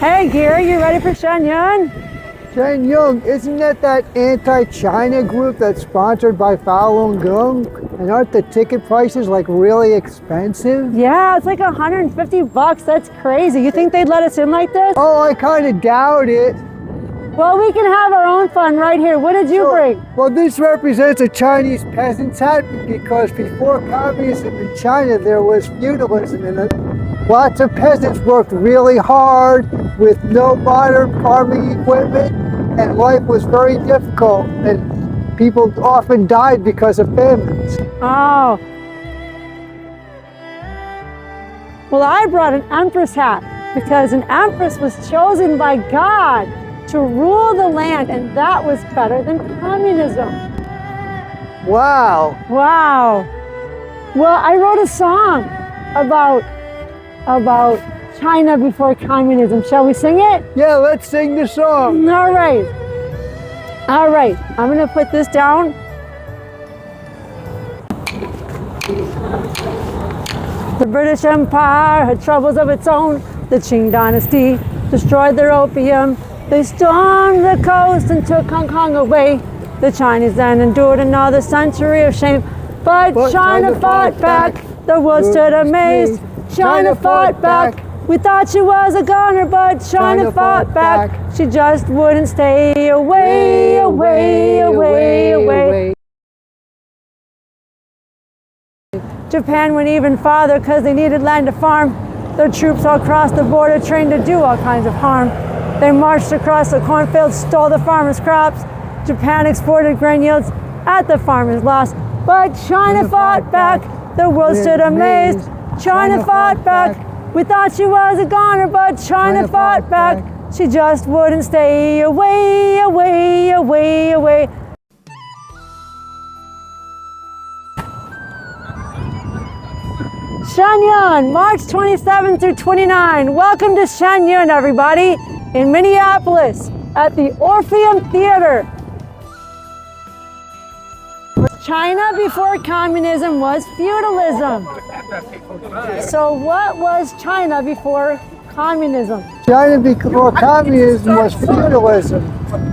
Hey Gary, you ready for Shen Yun? Shen Yun, isn't that anti-China group that's sponsored by Falun Gong? And aren't the ticket prices like really expensive? Yeah, it's like $150. That's crazy. You think they'd let us in like this? Oh, I kind of doubt it. Well, we can have our own fun right here. What did you bring? Well, this represents a Chinese peasant's hat because before communism in China, there was feudalism and lots of peasants worked really hard with no modern farming equipment, and life was very difficult, and people often died because of famines. Oh. Well, I brought an empress hat because an empress was chosen by God to rule the land, and that was better than communism. Wow. Wow. Well, I wrote a song about China before communism. Shall we sing it? Yeah, let's sing the song. All right. All right. I'm going to put this down. The British Empire had troubles of its own. The Qing dynasty destroyed their opium. They stormed the coast and took Hong Kong away. The Chinese then endured another century of shame. But China fought back. The world stood amazed. China fought back. We thought she was a goner, but China fought back. She just wouldn't stay away, away, away, away. Japan went even farther because they needed land to farm. Their troops all crossed the border, trained to do all kinds of harm. They marched across the cornfields, stole the farmers' crops. Japan exported grain yields at the farmers' loss. But China fought back. The world stood amazed. China fought back. We thought she was a goner, but China fought back. She just wouldn't stay away, away, away, away. Shen Yun, March 27 through 29. Welcome to Shen Yun, everybody, in Minneapolis at the Orpheum Theater. China before communism was feudalism. So what was China before communism? China before communism was feudalism.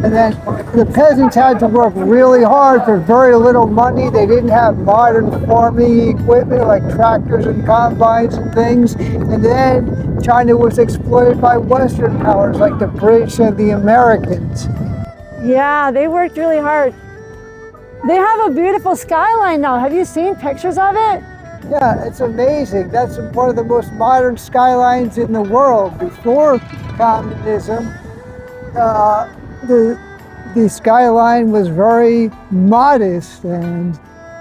And then the peasants had to work really hard for very little money. They didn't have modern farming equipment like tractors and combines and things. And then China was exploited by Western powers like the British and the Americans. Yeah, they worked really hard. They have a beautiful skyline now. Have you seen pictures of it? Yeah, it's amazing. That's one of the most modern skylines in the world. Before communism, the skyline was very modest, and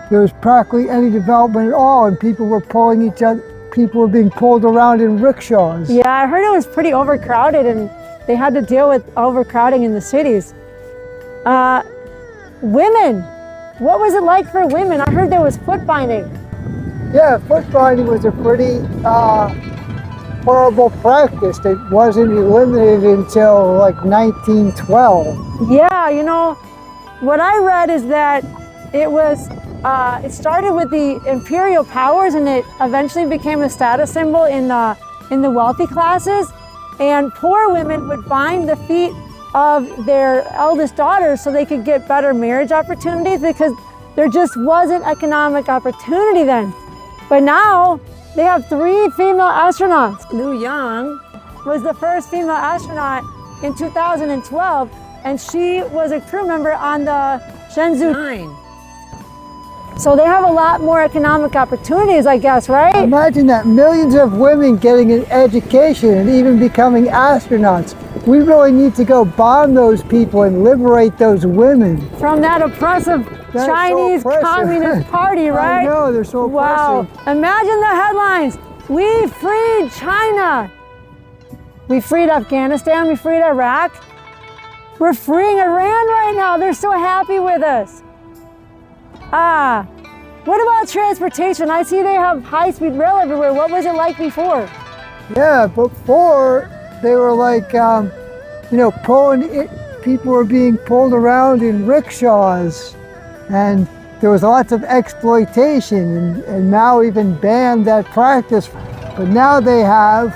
there was practically any development at all, and people were pulling each other. People were being pulled around in rickshaws. Yeah, I heard it was pretty overcrowded, and they had to deal with overcrowding in the cities. Women. What was it like for women? I heard there was foot binding. Yeah, foot binding was a pretty horrible practice that wasn't eliminated until like 1912. Yeah, you know, what I read is that it started with the imperial powers, and it eventually became a status symbol in the wealthy classes. And poor women would bind the feet of their eldest daughters so they could get better marriage opportunities, because there just wasn't economic opportunity then. But now they have 3 female astronauts. Liu Yang was the first female astronaut in 2012, and she was a crew member on the Shenzhou 9. So they have a lot more economic opportunities, I guess, right? Imagine that, millions of women getting an education and even becoming astronauts. We really need to go bomb those people and liberate those women. From that oppressive Chinese Communist Party, right? I know, they're so wow. oppressive. Imagine the headlines. We freed China. We freed Afghanistan, we freed Iraq. We're freeing Iran right now. They're so happy with us. What about transportation? I see they have high-speed rail everywhere. What was it like before? Yeah, before they were like, people were being pulled around in rickshaws, and there was lots of exploitation, and Mao even banned that practice. But now they have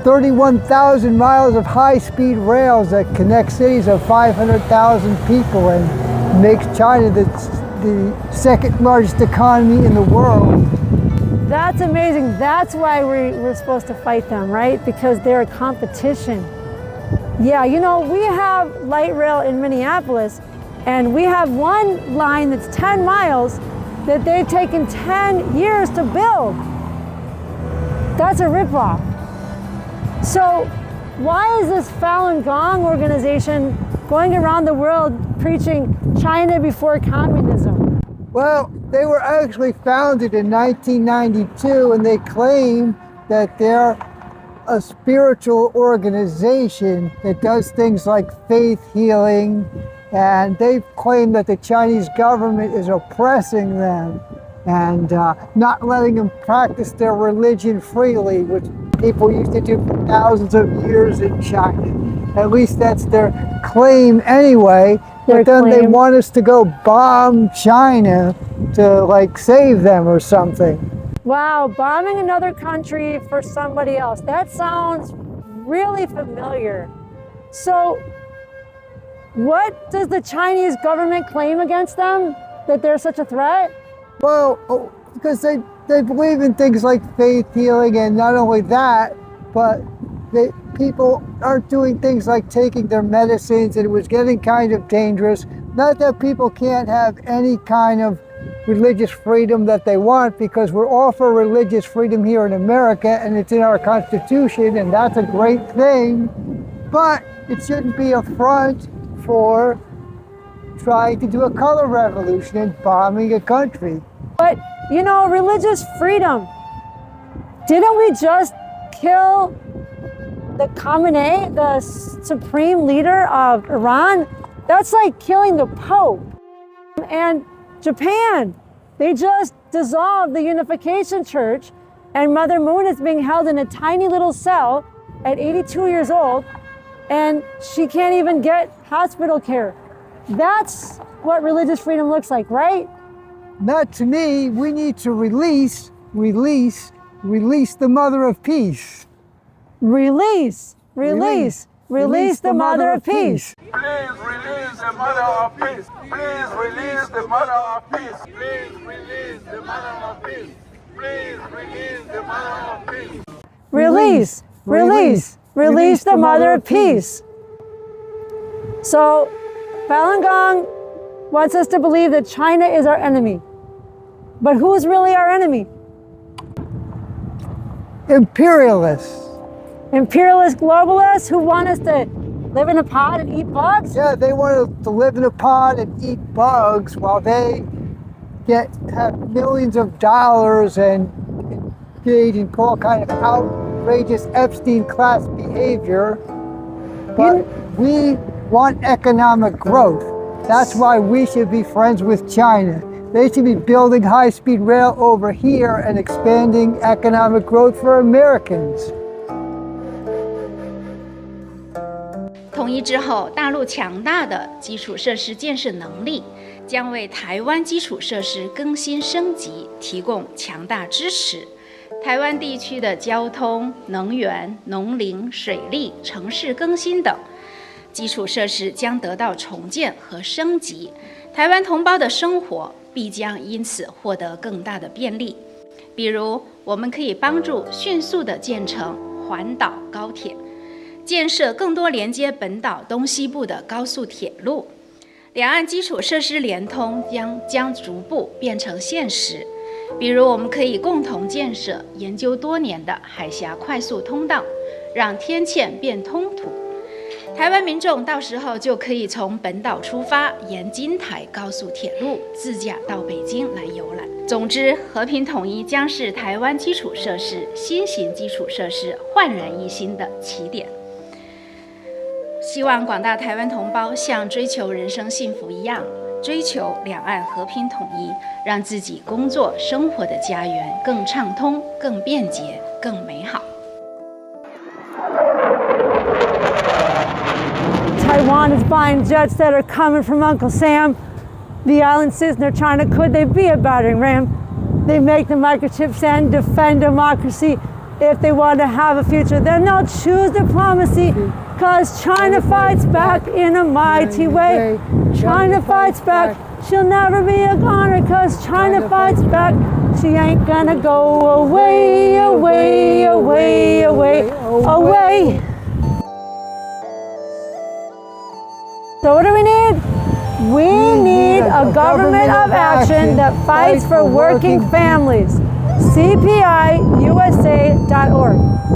31,000 miles of high-speed rails that connect cities of 500,000 people and makes China the second largest economy in the world. That's amazing. That's why we're supposed to fight them, right? Because they're a competition. Yeah, you know, we have light rail in Minneapolis, and we have one line that's 10 miles that they've taken 10 years to build. That's a ripoff. So why is this Falun Gong organization going around the world preaching China before communism? Well, they were actually founded in 1992, and they claim that they're a spiritual organization that does things like faith healing, and they claim that the Chinese government is oppressing them and not letting them practice their religion freely, which people used to do for thousands of years in China. At least that's their claim anyway. But then they want us to go bomb China to like save them or something. Wow, bombing another country for somebody else. That sounds really familiar. So what does the Chinese government claim against them? That they're such a threat? Well, because they believe in things like faith healing, and not only that, but people aren't doing things like taking their medicines, and it was getting kind of dangerous. Not that people can't have any kind of religious freedom that they want, because we're all for religious freedom here in America, and it's in our Constitution, and that's a great thing. But it shouldn't be a front for trying to do a color revolution and bombing a country. But, you know, religious freedom. Didn't we just kill the Khamenei, the supreme leader of Iran? That's like killing the Pope. And Japan, they just dissolved the Unification Church, and Mother Moon is being held in a tiny little cell at 82 years old, and she can't even get hospital care. That's what religious freedom looks like, right? Not to me. We need to release the Mother of Peace. Release the Mother of Peace. Please release the Mother of Peace. Please release the Mother of Peace. Please release the Mother of Peace. Please release the Mother of Peace. Release the Mother of Peace. So, Falun Gong wants us to believe that China is our enemy. But who's really our enemy? Imperialists. Imperialist globalists who want us to live in a pod and eat bugs? Yeah, they want us to live in a pod and eat bugs while they have millions of dollars and engage in all kind of outrageous Epstein class behavior. But we want economic growth. That's why we should be friends with China. They should be building high-speed rail over here and expanding economic growth for Americans. 统一之后，大陆强大的基础设施建设能力将为台湾基础设施更新升级提供强大支持。台湾地区的交通、能源、农林、水利、城市更新等基础设施将得到重建和升级，台湾同胞的生活必将因此获得更大的便利。比如，我们可以帮助迅速地建成环岛高铁，建设更多连接本岛东西部的高速铁路，两岸基础设施联通将逐步变成现实。比如，我们可以共同建设研究多年的海峡快速通道，让天堑变通途。台湾民众到时候就可以从本岛出发，沿金台高速铁路自驾到北京来游览。总之，和平统一将是台湾基础设施新型基础设施焕然一新的起点。希望广大台湾同胞像追求人生幸福一样，追求两岸和平统一，让自己工作生活的家园更畅通、更便捷、更美好。Taiwan is buying jets that are coming from Uncle Sam. The island citizen are China, could they be a battering ram? They make the microchips and defend democracy. if they want to have a future, then they'll choose diplomacy, because China fights back in a mighty way. China fights back. She'll never be a goner, because China fights back. She ain't gonna go away, away, away, away, away. So what do we need? We need a government of action that fights for working families. CPIUSA.org.